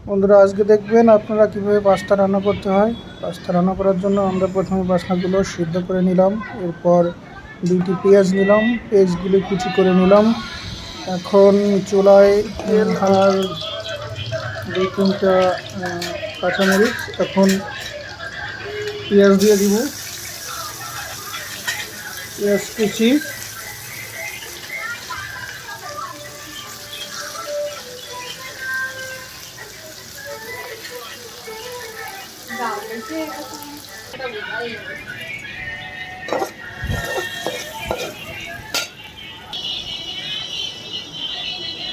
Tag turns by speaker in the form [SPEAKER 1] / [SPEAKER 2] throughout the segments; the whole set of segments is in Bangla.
[SPEAKER 1] বন্ধুরা, আজকে দেখবেন আপনারা কিভাবে পাস্তা রান্না করতে হয়। পাস্তা রান্না করার জন্য আমরা প্রথমে পাস্তাগুলো সিদ্ধ করে নিলাম। এরপর দুটি পেঁয়াজ নিলাম, পেঁয়াজগুলো কুচি করে নিলাম। এখন চুলায় তেল আর 2-3টা কাঁচামরিচ। এখন পেঁয়াজ দিয়ে দিব, পেঁয়াজ কুচি।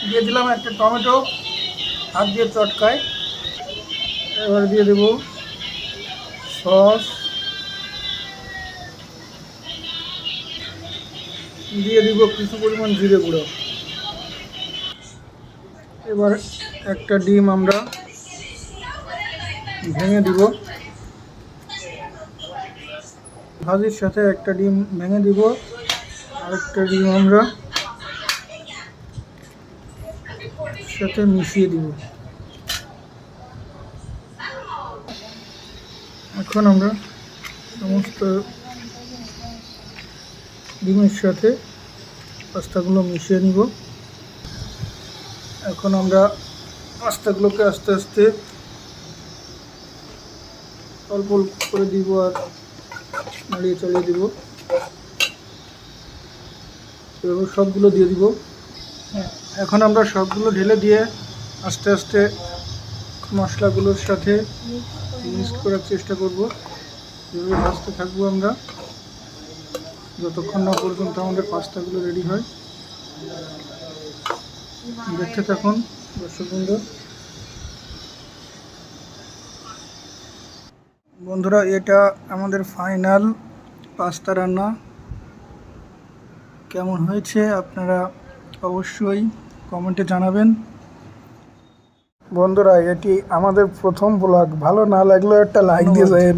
[SPEAKER 1] দিয়ে দিলাম একটা টমেটো হাত দিয়ে চটকায়। এবার দিয়ে দেব সস, দিয়ে দিব কিছু পরিমাণ জিরে গুঁড়ো। এবার একটা ডিম আমরা ভেঙে দিব, ভাজির সাথে একটা ডিম ভেঙে দিব। আরেকটা ডিম আমরা সাথে মিশিয়ে দিব। এখন আমরা সমস্ত ডিমের সাথে পাস্তাগুলো মিশিয়ে নিব। এখন আমরা পাস্তাগুলোকে আস্তে আস্তে অল্প অল্প করে দিব আর নাড়িয়ে চালিয়ে দিব। এবার সবগুলো দিয়ে দিব। এখন আমরা সবগুলো ঢেলে দিয়ে আস্তে আস্তে মশলাগুলোর সাথে মিক্স করার চেষ্টা করব। এভাবে ভাজতে থাকবো আমরা যতক্ষণ না পর্যন্ত আমাদের পাস্তাগুলো রেডি হয়। দেখতে থাকুন দর্শকবৃন্দ। বন্ধুরা, এটা আমাদের ফাইনাল পাস্তা রান্না। কেমন হয়েছে আপনারা অবশ্যই কমেন্টে জানাবেন। বন্ধুরা, এটি আমাদের প্রথম ব্লগ। ভালো না লাগলেও একটা লাইক দিয়ে যাবেন।